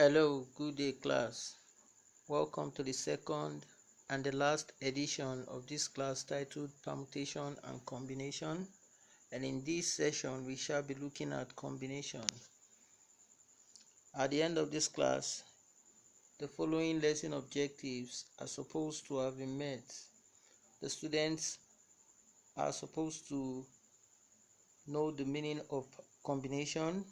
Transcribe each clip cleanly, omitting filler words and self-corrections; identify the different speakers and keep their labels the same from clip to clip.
Speaker 1: Hello, good day class. Welcome to the second and the last edition of this class titled Permutation and Combination. And in this session, we shall be looking at combination. At the end of this class, the following lesson objectives are supposed to have been met. The students are supposed to know the meaning of combination,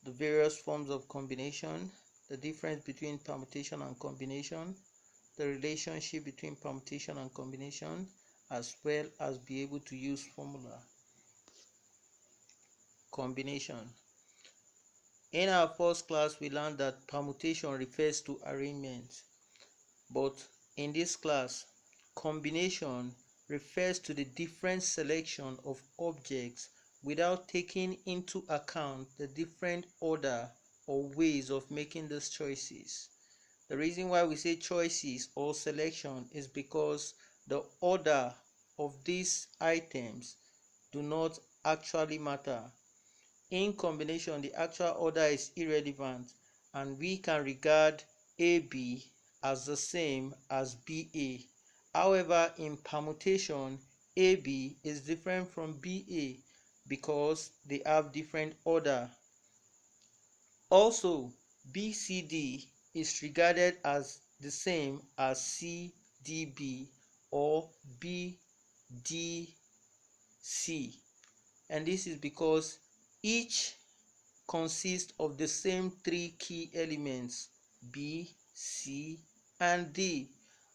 Speaker 1: the various forms of combination, the difference between permutation and combination, the relationship between permutation and combination, as well as be able to use formula. Combination. In our first class, we learned that permutation refers to arrangement, but in this class, combination refers to the different selection of objects without taking into account the different order or ways of making those choices. The reason why we say choices or selection is because the order of these items do not actually matter. In combination, the actual order is irrelevant, and we can regard AB as the same as BA. However, in permutation, AB is different from BA because they have different order. Also, BCD is regarded as the same as CDB or BDC, and this is because each consists of the same three key elements B, C, and D.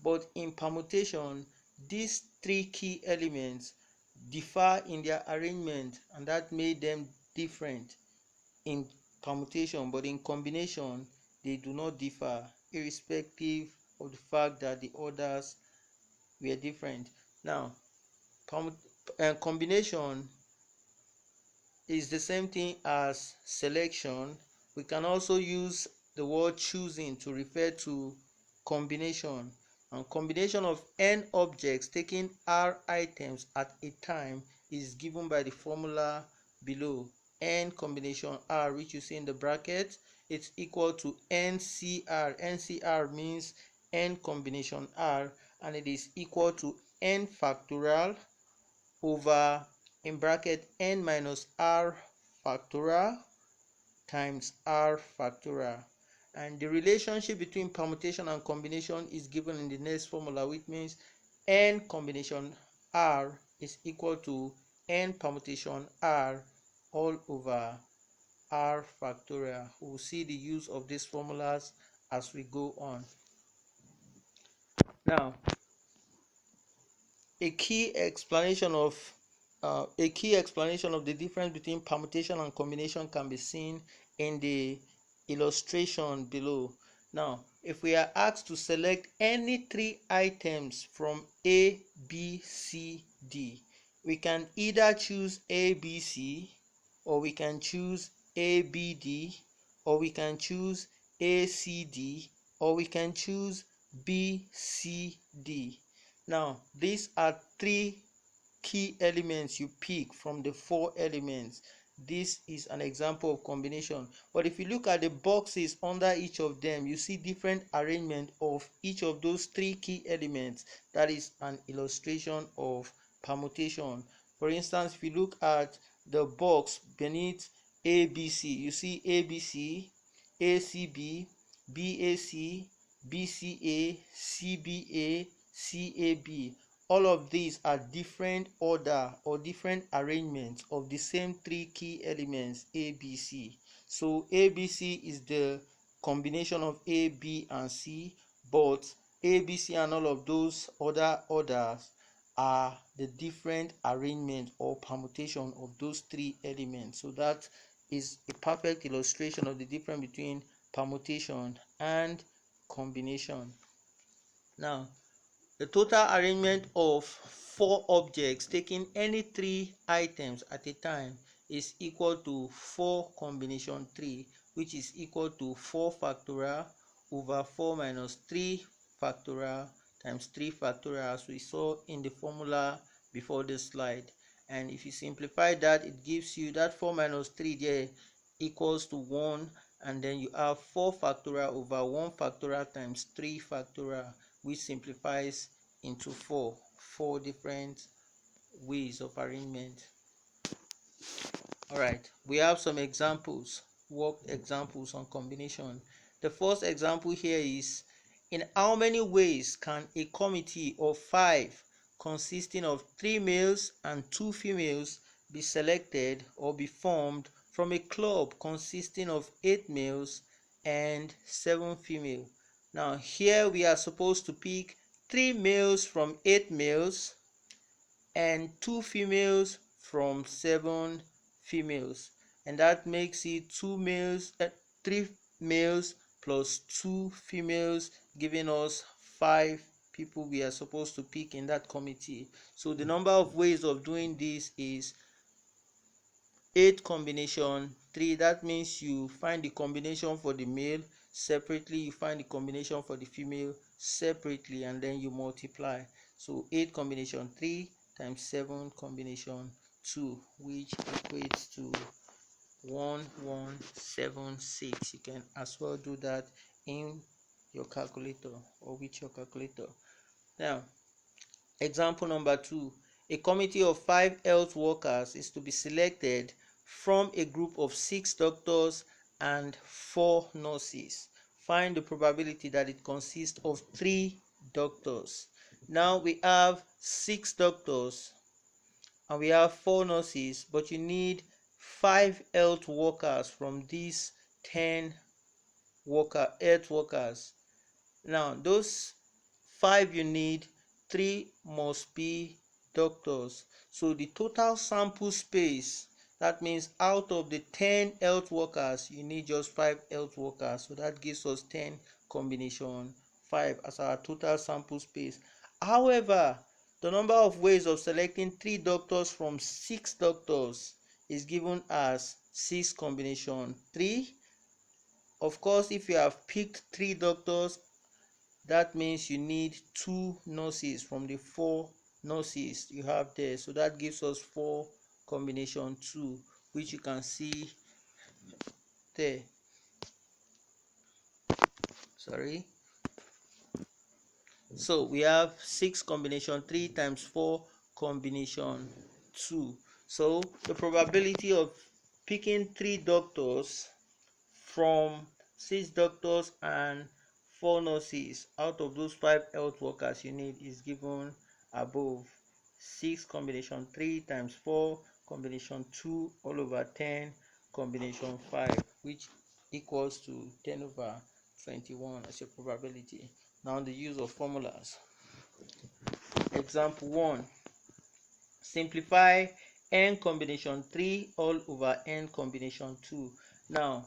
Speaker 1: But in permutation, these three key elements differ in their arrangement, and that made them different in permutation, but in combination they do not differ, irrespective of the fact that the orders were different. Now, combination is the same thing as selection. We can also use the word choosing to refer to combination. And combination of n objects taking r items at a time is given by the formula below. N combination r, which you see in the bracket, it's equal to NCR. NCR means n combination r, and it is equal to n factorial over, in bracket, n minus r factorial times r factorial. And the relationship between permutation and combination is given in the next formula, which means n combination r is equal to n permutation r all over r factorial. We will see the use of these formulas as we go on. Now, a key explanation of the difference between permutation and combination can be seen in the illustration below. Now, if we are asked to select any three items from A, B, C, D, we can either choose A, B, C, or we can choose A, B, D, or we can choose A, C, D, or we can choose B, C, D. Now, these are three key elements you pick from the four elements. This is an example of combination. But if you look at the boxes under each of them, you see different arrangement of each of those three key elements. That is an illustration of permutation. For instance, if you look at the box beneath ABC, you see ABC, ACB, BAC, BCA, CBA, CAB. All of these are different order or different arrangements of the same three key elements ABC. So ABC is the combination of A, B, and C, but ABC and all of those other orders are the different arrangement or permutation of those three elements. So that is a perfect illustration of the difference between permutation and combination. Now, the total arrangement of four objects taking any three items at a time is equal to 4 combination 3, which is equal to 4 factorial over 4 minus 3 factorial times 3 factorial, as we saw in the formula before this slide. And if you simplify that, it gives you that 4 minus 3 there equals to 1, and then you have 4 factorial over 1 factorial times 3 factorial, which simplifies into 4 different ways of arrangement. All right, we have some examples, work examples on combination. The first example here is, in how many ways can a committee of 5 consisting of 3 males and 2 females be selected or be formed from a club consisting of 8 males and 7 females? Now here we are supposed to pick 3 males from 8 males and 2 females from 7 females, and that makes it 3 males plus 2 females, giving us 5 people we are supposed to pick in that committee. So the number of ways of doing this is 8 combination 3. That means you find the combination for the male separately, you find the combination for the female separately, and then you multiply. So 8 combination 3 times 7 combination 2, which equates to 1176. You can as well do that in your calculator or with your calculator. Now, example number 2. A committee of 5 health workers is to be selected from a group of 6 doctors and 4 nurses. Find the probability that it consists of 3 doctors. Now we have 6 doctors and we have 4 nurses, but you need 5 health workers from these 10 health workers. Now those 5 you need, 3 must be doctors. So the total sample space, that means out of the 10 health workers, you need just 5 health workers. So that gives us 10 combination 5 as our total sample space. However, the number of ways of selecting 3 doctors from 6 doctors is given as 6 combination 3. Of course, if you have picked 3 doctors, that means you need 2 nurses from the 4 nurses you have there. So that gives us 4 combination 2, which you can see there. So we have 6 combination 3 times 4 combination 2. So the probability of picking 3 doctors from 6 doctors and 4 nurses out of those 5 health workers you need is given above. 6 combination 3 times 4 combination 2 all over 10 combination 5, which equals to 10 over 21 as your probability. Now the use of formulas. Example 1. Simplify n combination 3 all over n combination 2. Now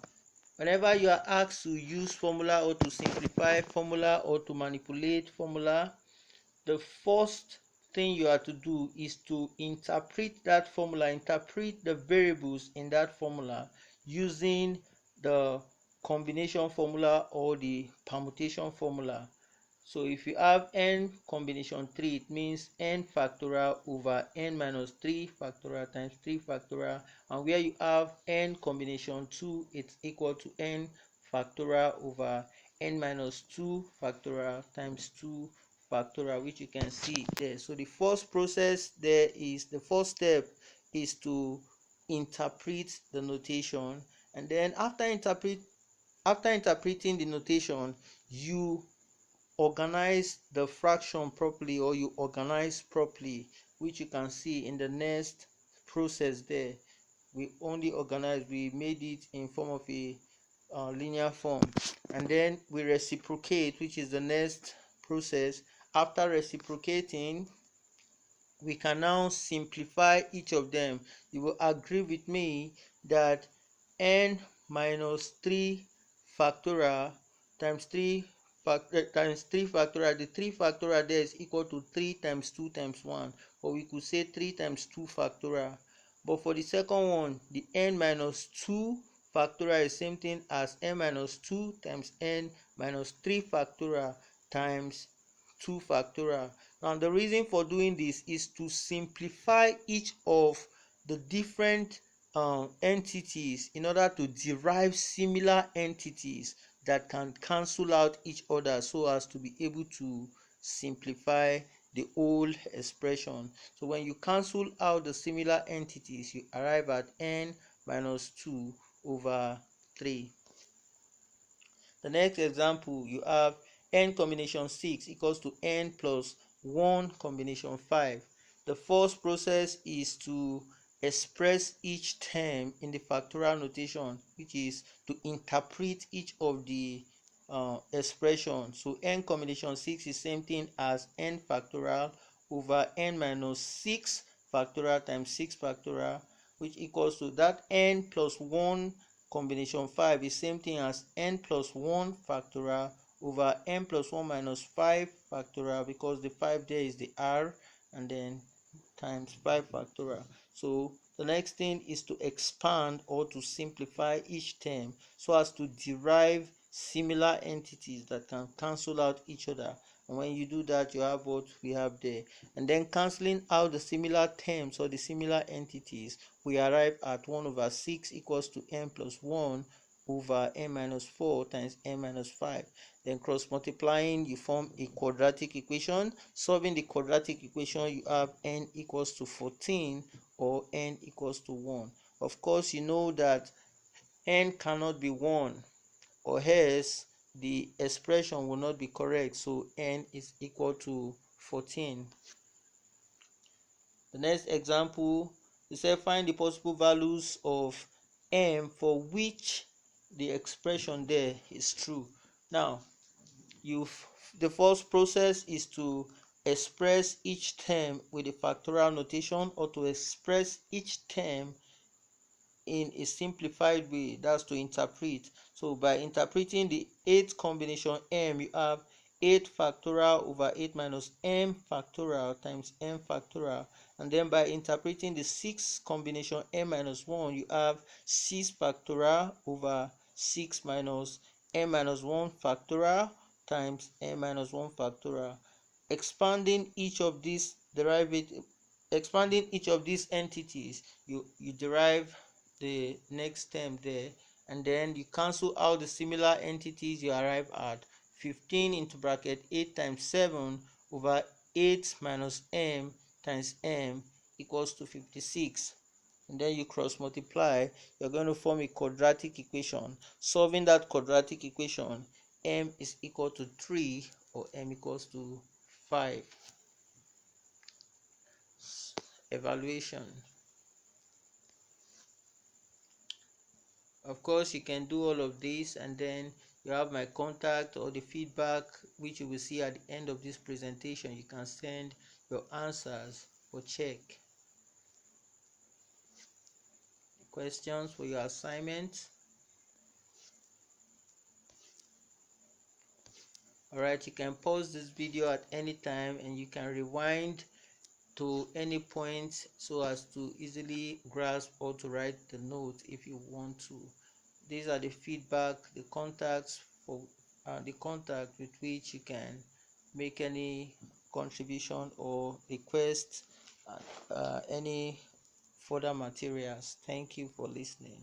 Speaker 1: whenever you are asked to use formula or to simplify formula or to manipulate formula, the first thing you have to do is to interpret that formula, interpret the variables in that formula using the combination formula or the permutation formula. So if you have n combination 3, it means n factorial over n minus 3 factorial times 3 factorial, and where you have n combination 2, it's equal to n factorial over n minus 2 factorial times 2 factorial, which you can see there. So the first process there is, the first step is to interpret the notation, and then after interpreting the notation, you organize the fraction properly, or you organize properly, which you can see in the next process there. We only organized, we made it in form of a linear form, and then we reciprocate, which is the next process. After reciprocating, we can now simplify each of them. You will agree with me that n minus 3 factorial times 3 factorial, the 3 factorial there is equal to 3 times 2 times 1, or we could say 3 times 2 factorial. But for the second one, the n minus 2 factorial is same thing as n minus 2 times n minus 3 factorial times 2 factorial. Now the reason for doing this is to simplify each of the different entities in order to derive similar entities that can cancel out each other so as to be able to simplify the whole expression. So when you cancel out the similar entities, you arrive at n minus 2 over 3. The next example, you have n combination 6 equals to n plus 1 combination 5. The first process is to express each term in the factorial notation, which is to interpret each of the expression. So n combination 6 is same thing as n factorial over n minus 6 factorial times 6 factorial, which equals to that n plus 1 combination 5 is same thing as n plus 1 factorial over n plus 1 minus 5 factorial, because the 5 there is the r, and then times 5 factorial. So the next thing is to expand or to simplify each term so as to derive similar entities that can cancel out each other. And when you do that, you have what we have there. And then cancelling out the similar terms or the similar entities, we arrive at 1 over 6 equals to n plus 1 over n minus 4 times n minus 5. Then cross multiplying, you form a quadratic equation. Solving the quadratic equation, you have n equals to 14 or n equals to 1. Of course, you know that n cannot be 1, or else the expression will not be correct. So n is equal to 14. The next example, we say find the possible values of m for which the expression there is true. Now, the first process is to express each term with a factorial notation, or to express each term in a simplified way, that's to interpret. So by interpreting the 8 combination m, you have 8 factorial over 8 minus m factorial times m factorial. And then by interpreting the 6 combination m minus 1, you have 6 factorial over 6 minus m minus 1 factorial times m minus 1 factorial. Expanding each of these entities, you derive the next term there, and then you cancel out the similar entities, you arrive at 15 into bracket 8 times 7 over 8 minus m times m equals to 56. And then you cross multiply, you're going to form a quadratic equation. Solving that quadratic equation, m is equal to 3 or m equals to 5. Evaluation. Of course, you can do all of this, and then you have my contact or the feedback, which you will see at the end of this presentation. You can send your answers for check. Questions for your assignment. Alright, you can pause this video at any time, and you can rewind to any point so as to easily grasp or to write the note if you want to. These are the feedback, the contacts for the contact with which you can make any contribution or request any further materials. Thank you for listening.